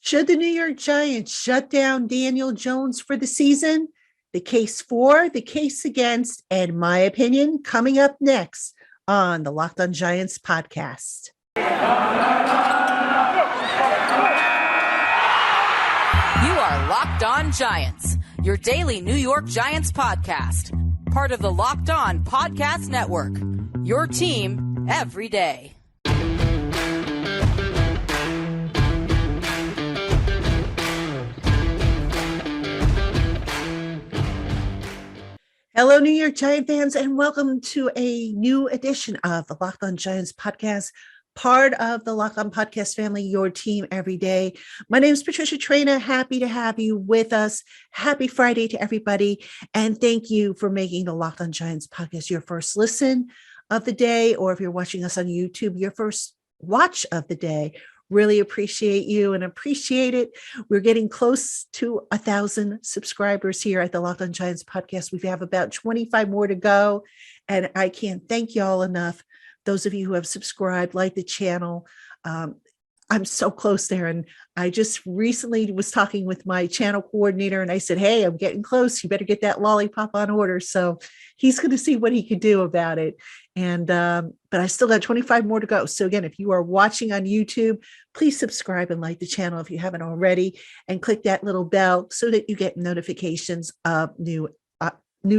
Should the New York Giants shut down Daniel Jones for the season? The case for, the case against, and my opinion coming up next on the Locked On Giants podcast. You are Locked On Giants, your daily New York Giants podcast, part of the Locked On Podcast Network, your team every day. Hello, New York Giant fans, and welcome to a new edition of the Locked On Giants podcast, part of the Locked On Podcast family, your team every day. My name is Patricia Traina. Happy to have you with us. Happy Friday to everybody, and thank you for making the Locked On Giants podcast your first listen of the day, or if you're watching us on YouTube, your first watch of the day. Really appreciate you and appreciate it. We're getting close to 1,000 subscribers here at the Locked On Giants podcast. We have about 25 more to go, and I can't thank y'all enough. Those of you who have subscribed, like the channel, I'm so close there. And I just recently was talking with my channel coordinator and I said, hey, I'm getting close. You better get that lollipop on order. So he's going to see what he can do about it. And, but I still got 25 more to go. So again, if you are watching on YouTube, please subscribe and like the channel if you haven't already, and click that little bell so that you get notifications of new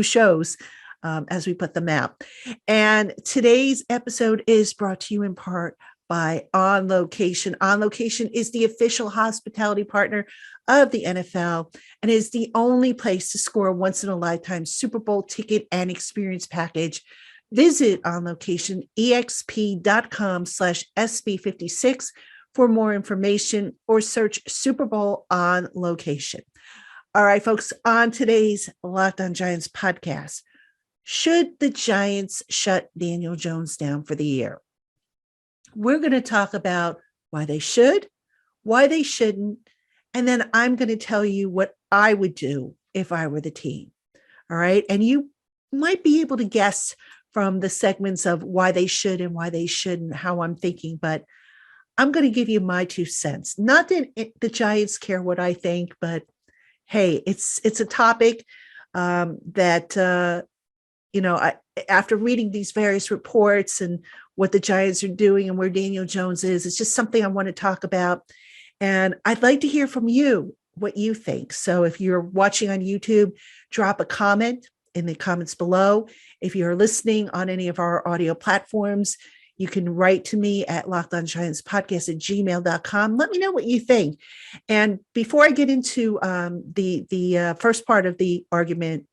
shows as we put them out. And today's episode is brought to you in part by On Location. On Location is the official hospitality partner of the NFL and is the only place to score a once-in-a-lifetime Super Bowl ticket and experience package. Visit onlocation.exp.com/SB56 for more information, or search Super Bowl On Location. All right, folks, on today's Locked On Giants podcast, should the Giants shut Daniel Jones down for the year? We're going to talk about why they should, why they shouldn't, and then I'm going to tell you what I would do if I were the team. All right. And you might be able to guess from the segments of why they should and why they shouldn't, how I'm thinking, but I'm going to give you my 2 cents. Not that the Giants care what I think, but hey, it's a topic that, after reading these various reports and what the Giants are doing and where Daniel Jones is, it's just something I want to talk about. And I'd like to hear from you what you think. So if you're watching on YouTube, drop a comment in the comments below. If you're listening on any of our audio platforms, you can write to me at lockedongiantspodcast@gmail.com. Let me know what you think. And before I get into the first part of the argument,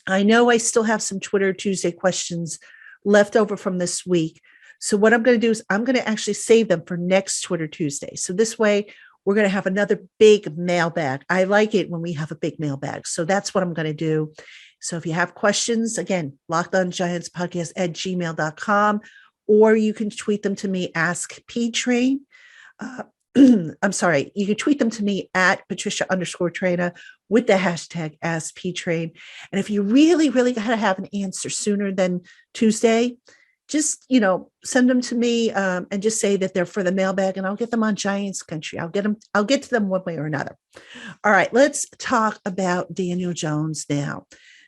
I know I still have some Twitter Tuesday questions left over from this week. So what I'm going to do is I'm going to actually save them for next Twitter Tuesday. So this way we're going to have another big mailbag. I like it when we have a big mailbag. So that's what I'm going to do. So if you have questions, again, lockedongiantspodcast@gmail.com, or you can tweet them to me, Ask PTrain. I'm sorry, you can tweet them to me at Patricia_Traina with the hashtag AskPTrain. And if you really, really got to have an answer sooner than Tuesday, just, send them to me and just say that they're for the mailbag, and I'll get them on Giants Country. I'll get to them one way or another. All right, let's talk about Daniel Jones now.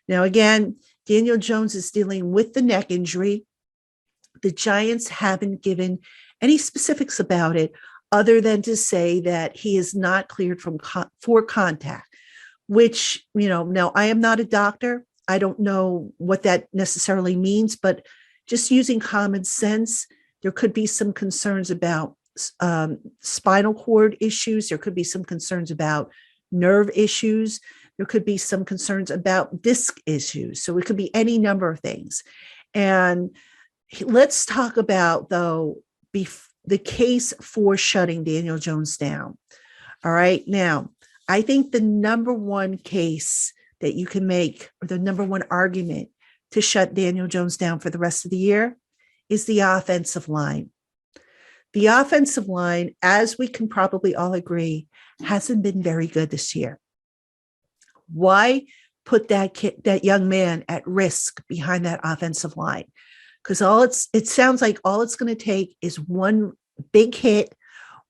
Now, again, Daniel Jones is dealing with the neck injury. The Giants haven't given any specifics about it, other than to say that he is not cleared for contact, which, now I am not a doctor. I don't know what that necessarily means, but just using common sense, there could be some concerns about spinal cord issues. There could be some concerns about nerve issues. There could be some concerns about disc issues. So it could be any number of things. And let's talk about, though, the case for shutting Daniel Jones down. All right. Now, I think the number one case that you can make, or the number one argument to shut Daniel Jones down for the rest of the year, is the offensive line. The offensive line, as we can probably all agree, hasn't been very good this year. Why put that young man at risk behind that offensive line? Because it sounds like all it's going to take is one big hit,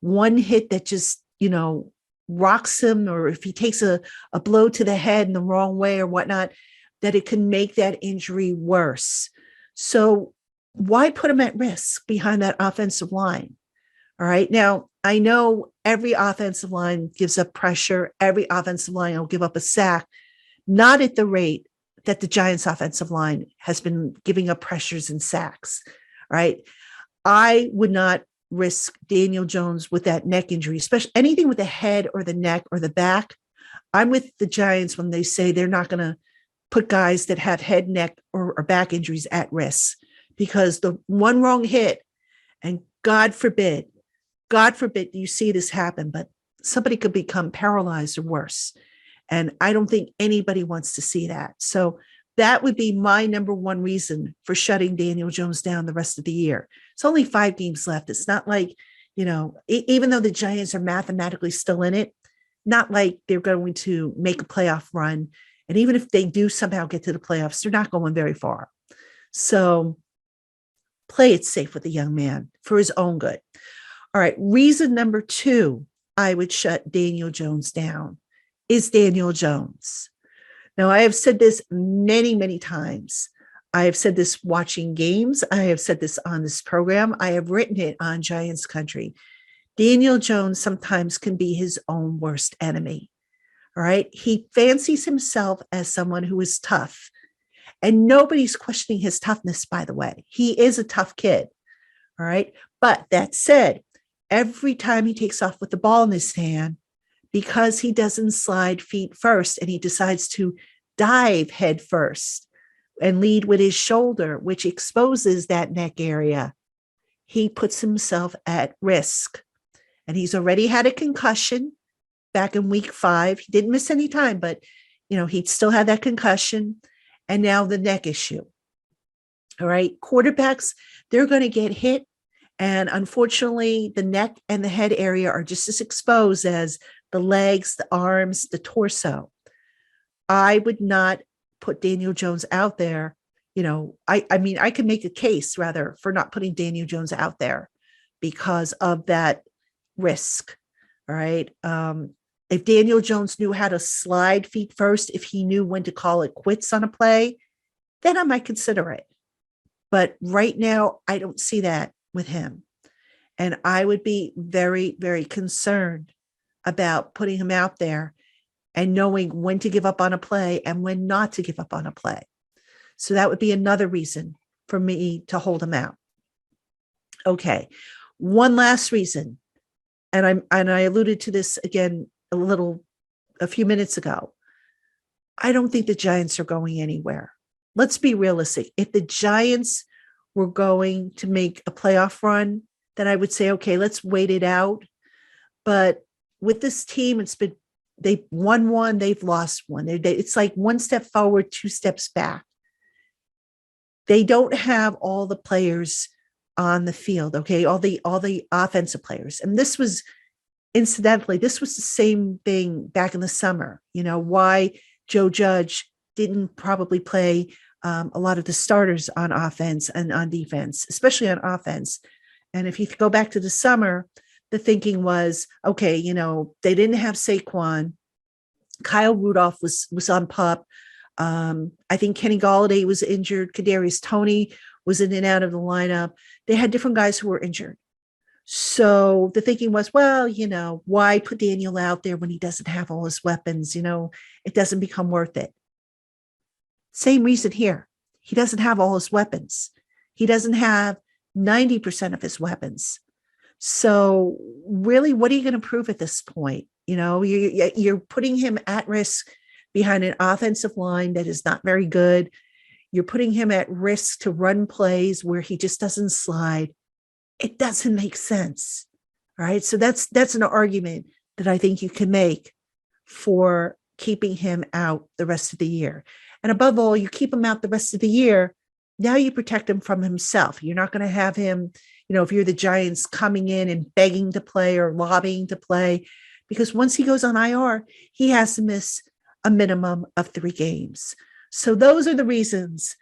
one hit that just rocks him, or if he takes a blow to the head in the wrong way or whatnot, that it can make that injury worse. So why put him at risk behind that offensive line? All right. Now, I know every offensive line gives up pressure. Every offensive line will give up a sack, not at the rate that the Giants offensive line has been giving up pressures and sacks. All right. I would not risk Daniel Jones with that neck injury, especially anything with the head or the neck or the back. I'm with the Giants when they say they're not going to put guys that have head, neck, or back injuries at risk, because the one wrong hit, and God forbid you see this happen, but somebody could become paralyzed or worse. And I don't think anybody wants to see that. So that would be my number one reason for shutting Daniel Jones down the rest of the year. It's only 5 games left. It's not like, even though the Giants are mathematically still in it, not like they're going to make a playoff run. And even if they do somehow get to the playoffs, they're not going very far. So play it safe with the young man for his own good. All right. Reason number 2, I would shut Daniel Jones down, is Daniel Jones. Now, I have said this many, many times. I have said this watching games. I have said this on this program. I have written it on Giants Country. Daniel Jones sometimes can be his own worst enemy. All right. He fancies himself as someone who is tough. And nobody's questioning his toughness, by the way. He is a tough kid. All right. But that said, every time he takes off with the ball in his hand, because he doesn't slide feet first and he decides to dive head first and lead with his shoulder, which exposes that neck area, he puts himself at risk. And he's already had a concussion back in week 5. He didn't miss any time, but he still had that concussion. And now the neck issue. All right. Quarterbacks, they're going to get hit. And unfortunately, the neck and the head area are just as exposed as the legs, the arms, the torso. I would not put Daniel Jones out there. I could make a case rather for not putting Daniel Jones out there because of that risk. All right. If Daniel Jones knew how to slide feet first, if he knew when to call it quits on a play, then I might consider it. But right now, I don't see that with him. And I would be very, very concerned about putting him out there and knowing when to give up on a play and when not to give up on a play. So that would be another reason for me to hold him out. Okay. One last reason. And I alluded to this again a few minutes ago. I don't think the Giants are going anywhere. Let's be realistic. If the Giants were going to make a playoff run, then I would say, okay, let's wait it out. But with this team, they've won one, they've lost one. It's like one step forward, 2 steps back. They don't have all the players on the field, okay, all the offensive players. And this was the same thing back in the summer. Why Joe Judge didn't probably play a lot of the starters on offense and on defense, especially on offense. And if you go back to the summer, the thinking was, okay, they didn't have Saquon. Kyle Rudolph was on PUP. I think Kenny Golladay was injured. Kadarius Toney was in and out of the lineup. They had different guys who were injured. So the thinking was, well, why put Daniel out there when he doesn't have all his weapons? It doesn't become worth it. Same reason here. He doesn't have all his weapons. He doesn't have 90% of his weapons. So really, what are you going to prove at this point? You're putting him at risk behind an offensive line that is not very good. You're putting him at risk to run plays where he just doesn't slide. It doesn't make sense. All right. So that's an argument that I think you can make for keeping him out the rest of the year. And above all, you keep him out the rest of the year. Now you protect him from himself. You're not going to have him, if you're the Giants, coming in and begging to play or lobbying to play, because once he goes on IR, he has to miss a minimum of 3 games. So those are the reasons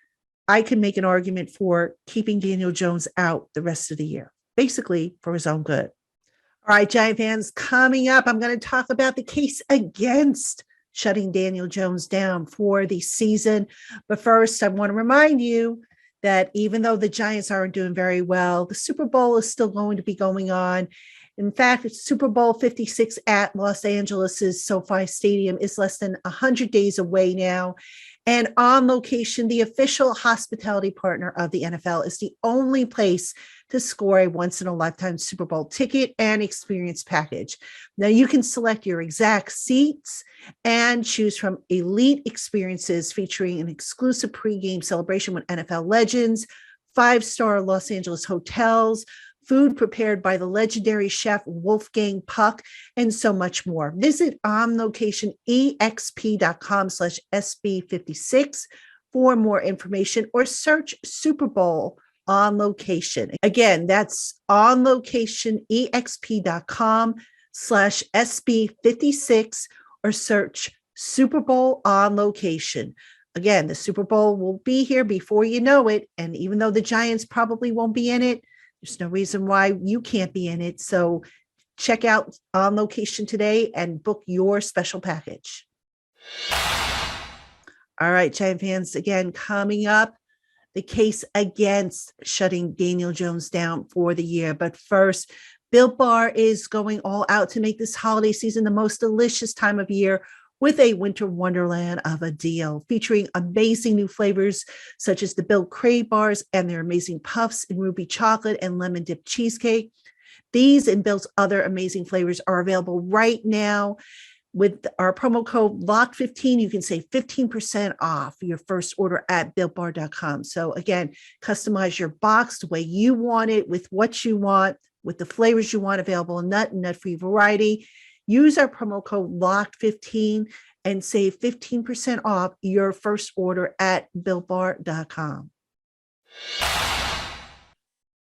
I can make an argument for keeping Daniel Jones out the rest of the year, basically for his own good. All right, Giant fans, coming up, I'm going to talk about the case against shutting Daniel Jones down for the season. But first, I want to remind you that even though the Giants aren't doing very well, the Super Bowl is still going to be going on. In fact, it's Super Bowl 56 at Los Angeles' SoFi Stadium is less than 100 days away now. And On Location, the official hospitality partner of the NFL, is the only place to score a once-in-a-lifetime Super Bowl ticket and experience package. Now, you can select your exact seats and choose from elite experiences featuring an exclusive pregame celebration with NFL legends, five-star Los Angeles hotels, food prepared by the legendary chef Wolfgang Puck, and so much more. Visit onlocationexp.com/SB56 for more information or search Super Bowl On Location. Again, that's onlocationexp.com/SB56 or search Super Bowl On Location. Again, the Super Bowl will be here before you know it. And even though the Giants probably won't be in it, there's no reason why you can't be in it. So check out On Location today and book your special package. All right, Giant fans, again, coming up, the case against shutting Daniel Jones down for the year. But first, Built Bar is going all out to make this holiday season the most delicious time of year with a winter wonderland of a deal featuring amazing new flavors such as the Built Crave bars and their amazing puffs in ruby chocolate and lemon dip cheesecake. These and Built's other amazing flavors are available right now. With our promo code LOCK15, you can save 15% off your first order at BuiltBar.com. So again, customize your box the way you want it, with what you want, with the flavors you want available in nut and nut-free variety. Use our promo code LOCK15 and save 15% off your first order at BuiltBar.com.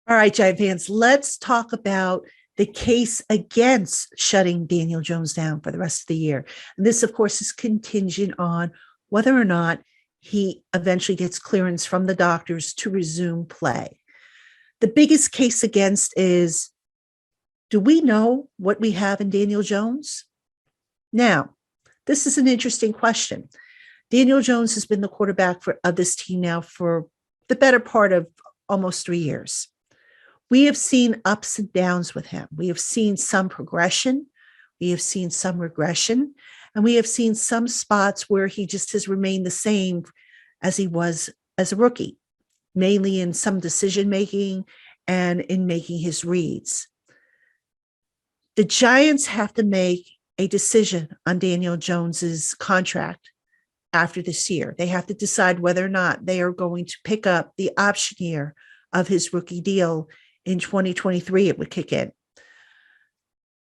All right, Giant fans, let's talk about the case against shutting Daniel Jones down for the rest of the year. And this, of course, is contingent on whether or not he eventually gets clearance from the doctors to resume play. The biggest case against is, do we know what we have in Daniel Jones? Now, this is an interesting question. Daniel Jones has been the quarterback of this team now for the better part of almost 3 years. We have seen ups and downs with him. We have seen some progression. We have seen some regression. And we have seen some spots where he just has remained the same as he was as a rookie, mainly in some decision-making and in making his reads. The Giants have to make a decision on Daniel Jones's contract after this year. They have to decide whether or not they are going to pick up the option year of his rookie deal in 2023. It would kick in.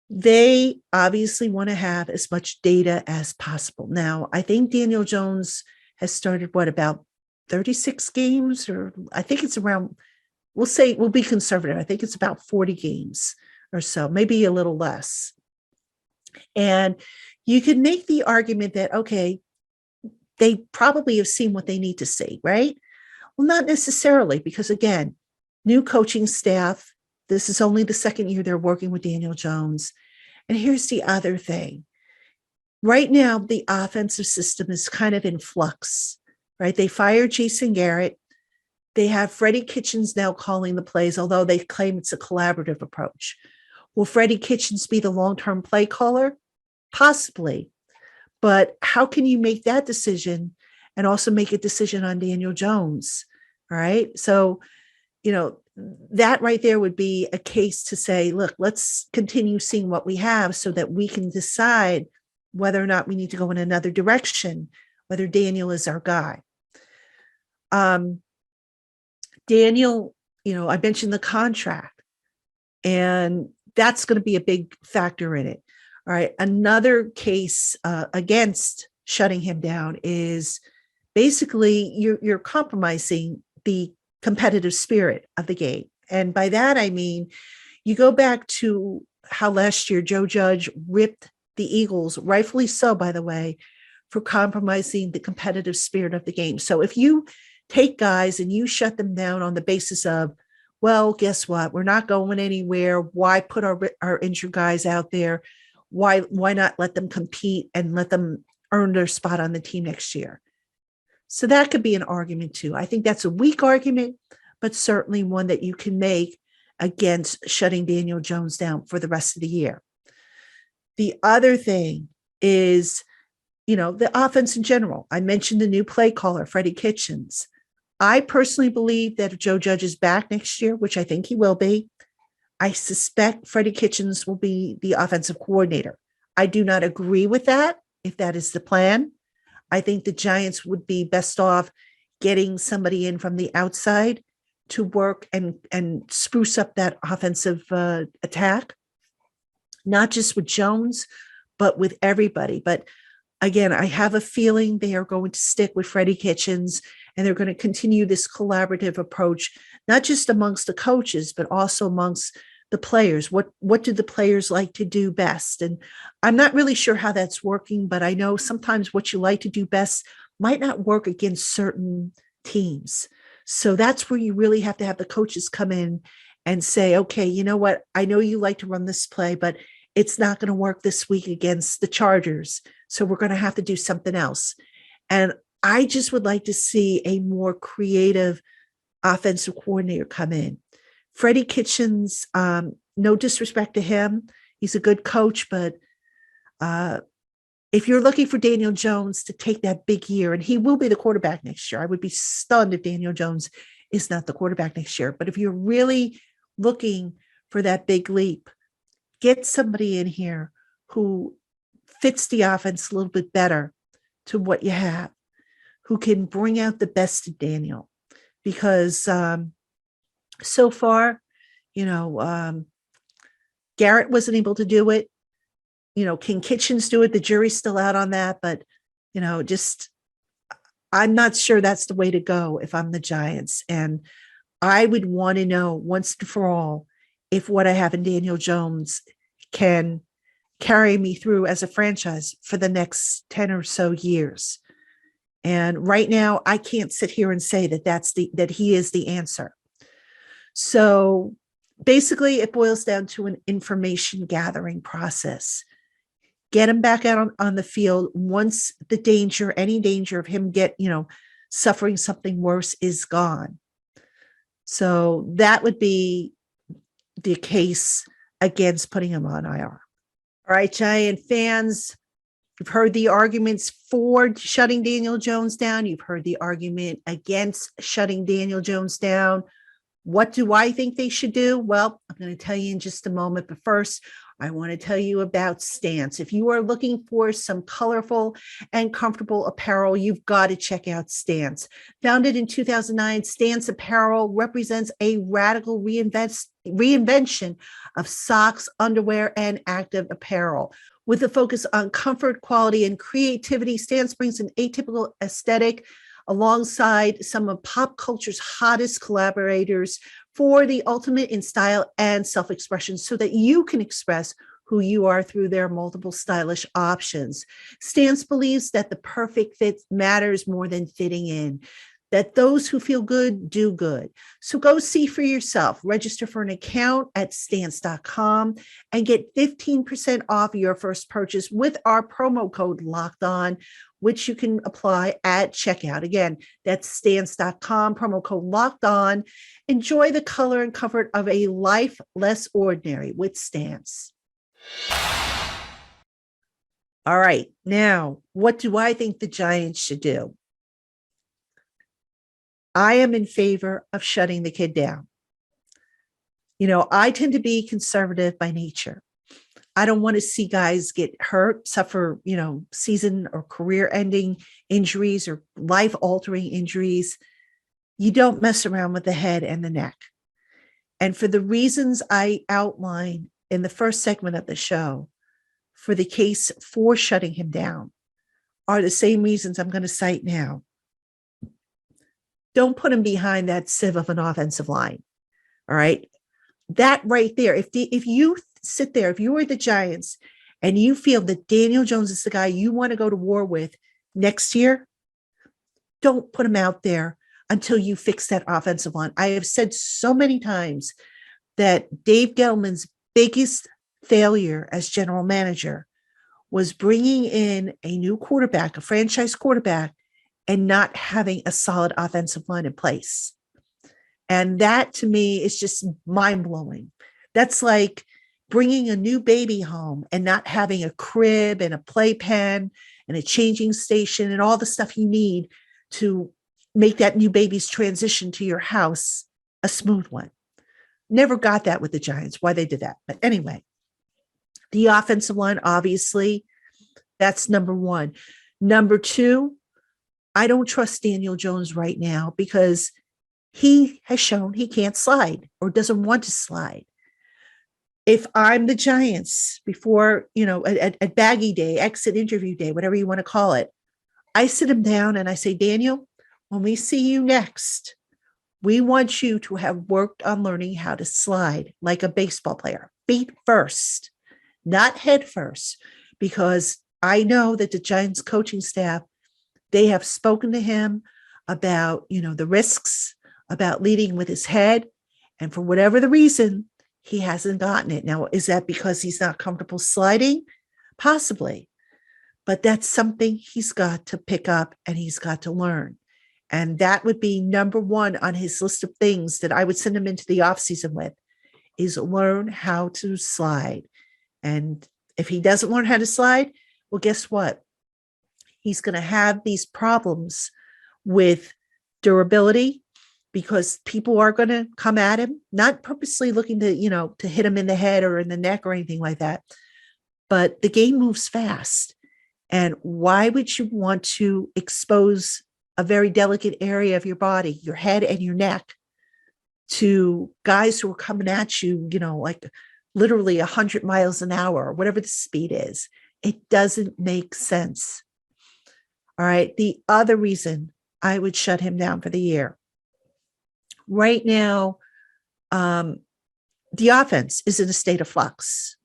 They obviously want to have as much data as possible. Now, I think Daniel Jones has started, about 36 games, or I think it's around, we'll be conservative. I think it's about 40 games or so, maybe a little less. And you could make the argument that, okay, they probably have seen what they need to see, right? Well, not necessarily, because again, new coaching staff. This is only the second year they're working with Daniel Jones. And here's the other thing. Right now, the offensive system is kind of in flux, right? They fired Jasen Garrett. They have Freddie Kitchens now calling the plays, although they claim it's a collaborative approach. Will Freddie Kitchens be the long-term play caller? Possibly. But how can you make that decision and also make a decision on Daniel Jones? All right. So, that right there would be a case to say, look, let's continue seeing what we have so that we can decide whether or not we need to go in another direction, whether Daniel is our guy. Daniel, I mentioned the contract, and that's going to be a big factor in it. All right. Another case against shutting him down is basically you're compromising the competitive spirit of the game. And by that, I mean, you go back to how last year Joe Judge ripped the Eagles, rightfully so, by the way, for compromising the competitive spirit of the game. So if you take guys and you shut them down on the basis of, well, guess what? We're not going anywhere. Why put our injured guys out there? Why not let them compete and let them earn their spot on the team next year? So that could be an argument too. I think that's a weak argument, but certainly one that you can make against shutting Daniel Jones down for the rest of the year. The other thing is, the offense in general. I mentioned the new play caller, Freddie Kitchens. I personally believe that if Joe Judge is back next year, which I think he will be, I suspect Freddie Kitchens will be the offensive coordinator. I do not agree with that, if that is the plan. I think the Giants would be best off getting somebody in from the outside to work and spruce up that offensive attack, not just with Jones, but with everybody. But again, I have a feeling they are going to stick with Freddie Kitchens, and they're going to continue this collaborative approach, not just amongst the coaches, but also amongst the players. What do the players like to do best? And I'm not really sure how that's working, but I know sometimes what you like to do best might not work against certain teams. So that's where you really have to have the coaches come in and say, okay, you know what? I know you like to run this play, but it's not going to work this week against the Chargers. So we're going to have to do something else. And I just would like to see a more creative offensive coordinator come in. Freddie Kitchens, no disrespect to him, he's a good coach, but if you're looking for Daniel Jones to take that big year, and he will be the quarterback next year, I would be stunned if Daniel Jones is not the quarterback next year. But if you're really looking for that big leap, get somebody in here who fits the offense a little bit better to what you have, who can bring out the best in Daniel. Because so far, Garrett wasn't able to do it. Can Kitchens do it? The jury's still out on that. But, I'm not sure that's the way to go if I'm the Giants. And I would want to know once and for all if what I have in Daniel Jones can carry me through as a franchise for the next 10 or so years. And right now, I can't sit here and say that he is the answer. So basically, it boils down to an information gathering process. Get him back out on the field once any danger of him suffering something worse is gone. So that would be the case against putting him on IR. All right, Giant fans, you've heard the arguments for shutting Daniel Jones down. You've heard the argument against shutting Daniel Jones down. What do I think they should do? Well, I'm going to tell you in just a moment. But first, I want to tell you about Stance. If you are looking for some colorful and comfortable apparel, you've got to check out Stance. Founded in 2009, Stance Apparel represents a radical reinvention of socks, underwear, and active apparel. With a focus on comfort, quality, and creativity, Stance brings an atypical aesthetic alongside some of pop culture's hottest collaborators for the ultimate in style and self-expression so that you can express who you are through their multiple stylish options. Stance believes that the perfect fit matters more than fitting in, that those who feel good do good. So go see for yourself. Register for an account at stance.com and get 15% off your first purchase with our promo code Locked On, which you can apply at checkout. Again, that's stance.com, promo code Locked On. Enjoy the color and comfort of a life less ordinary with Stance. All right, now, what do I think the Giants should do? I am in favor of shutting the kid down. I tend to be conservative by nature. I don't want to see guys get hurt, suffer, season or career ending injuries or life altering injuries. You don't mess around with the head and the neck. And for the reasons I outlined in the first segment of the show, for the case for shutting him down are the same reasons I'm going to cite now. Don't put him behind that sieve of an offensive line. All right. That right there, if you sit there, if you are the Giants and you feel that Daniel Jones is the guy you want to go to war with next year, don't put him out there until you fix that offensive line. I have said so many times that Dave Gettleman's biggest failure as general manager was bringing in a new quarterback, a franchise quarterback, and not having a solid offensive line in place. And that to me is just mind blowing. That's like bringing a new baby home and not having a crib and a playpen and a changing station and all the stuff you need to make that new baby's transition to your house a smooth one. Never got that with the Giants, why they did that. But anyway, the offensive line, obviously, that's number one. Number two, I don't trust Daniel Jones right now because he has shown he can't slide or doesn't want to slide. If I'm the Giants before, at baggy day, exit interview day, whatever you want to call it, I sit him down and I say, Daniel, when we see you next, we want you to have worked on learning how to slide like a baseball player, feet first, not head first, because I know that the Giants coaching staff, they have spoken to him about, the risks, about leading with his head. And for whatever the reason, he hasn't gotten it. Now, is that because he's not comfortable sliding? Possibly. But that's something he's got to pick up and he's got to learn. And that would be number one on his list of things that I would send him into the offseason with, is learn how to slide. And if he doesn't learn how to slide, well, guess what? He's going to have these problems with durability because people are going to come at him, not purposely looking to hit him in the head or in the neck or anything like that. But the game moves fast. And why would you want to expose a very delicate area of your body, your head and your neck, to guys who are coming at you, like literally 100 miles an hour or whatever the speed is? It doesn't make sense. All right. The other reason I would shut him down for the year. Right now, the offense is in a state of flux.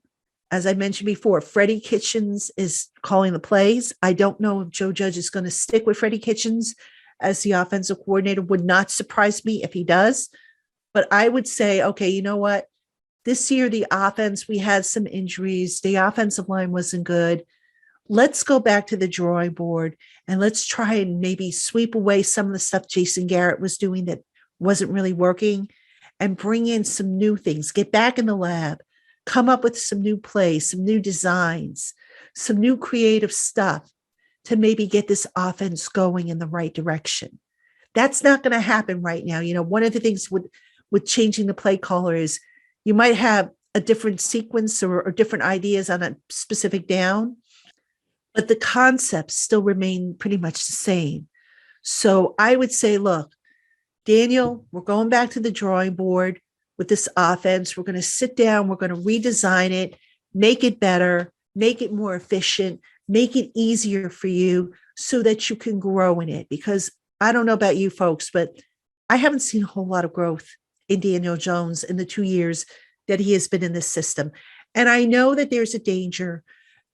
As I mentioned before, Freddie Kitchens is calling the plays. I don't know if Joe Judge is going to stick with Freddie Kitchens as the offensive coordinator. Would not surprise me if he does. But I would say, okay, you know what? This year, the offense, we had some injuries. The offensive line wasn't good. Let's go back to the drawing board and let's try and maybe sweep away some of the stuff Jason Garrett was doing that wasn't really working and bring in some new things. Get back in the lab, come up with some new plays, some new designs, some new creative stuff to maybe get this offense going in the right direction. That's not going to happen right now. One of the things with changing the play caller is you might have a different sequence or different ideas on a specific down, but the concepts still remain pretty much the same. So I would say, look, Daniel, we're going back to the drawing board with this offense. We're going to sit down. We're going to redesign it, make it better, make it more efficient, make it easier for you so that you can grow in it. Because I don't know about you folks, but I haven't seen a whole lot of growth in Daniel Jones in the 2 years that he has been in this system. And I know that there's a danger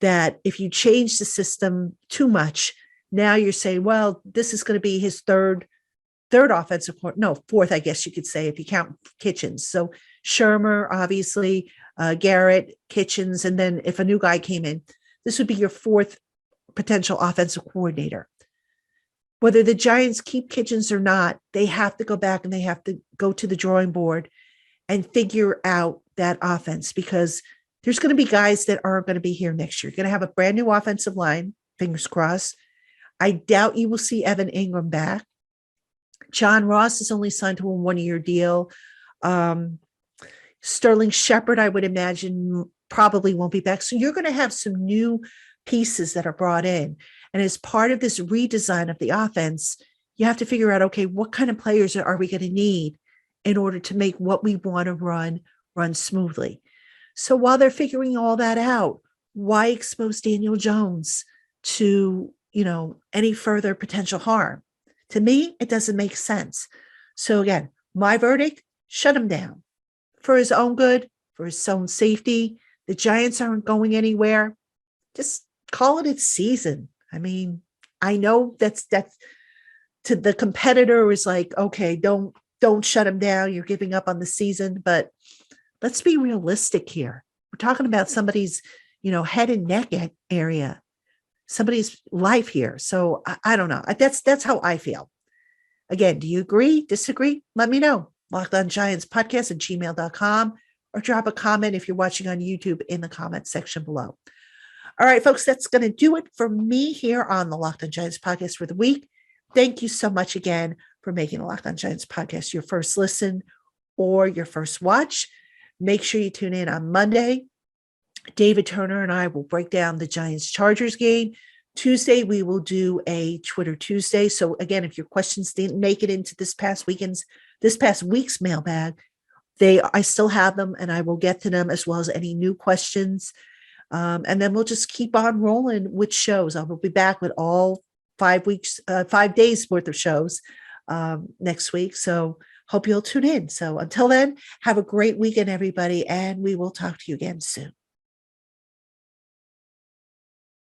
that if you change the system too much, now you're saying, well, this is going to be his third offensive coordinator. No, fourth, I guess you could say, if you count Kitchens. So Shermer, obviously, Garrett, Kitchens, and then if a new guy came in, this would be your fourth potential offensive coordinator. Whether the Giants keep Kitchens or not, they have to go back and they have to go to the drawing board and figure out that offense, because there's going to be guys that aren't going to be here next year. You're going to have a brand new offensive line, fingers crossed. I doubt you will see Evan Ingram back. John Ross is only signed to a 1-year deal. Sterling Shepard, I would imagine, probably won't be back. So you're going to have some new pieces that are brought in. And as part of this redesign of the offense, you have to figure out, okay, what kind of players are we going to need in order to make what we want to run smoothly? So while they're figuring all that out, why expose Daniel Jones to, any further potential harm? To me, it doesn't make sense. So again, my verdict, shut him down for his own good, for his own safety. The Giants aren't going anywhere. Just call it its season. I mean, I know that's to the competitor is like, okay, don't shut them down. You're giving up on the season. But let's be realistic here. We're talking about somebody's, head and neck area, somebody's life here. So I don't know. That's how I feel. Again, do you agree, disagree? Let me know. lockedongiantspodcast@gmail.com, or drop a comment if you're watching on YouTube in the comment section below. All right, folks, that's going to do it for me here on the Locked On Giants podcast for the week. Thank you so much again for making the Locked On Giants podcast your first listen or your first watch. Make sure you tune in on Monday. David Turner and I will break down the Giants-Chargers game. Tuesday, we will do a Twitter Tuesday. So again, if your questions didn't make it into this past week's mailbag, I still have them and I will get to them, as well as any new questions. And then we'll just keep on rolling with shows. I will be back with all 5 days worth of shows next week. So hope you'll tune in. So until then, have a great weekend, everybody. And we will talk to you again soon.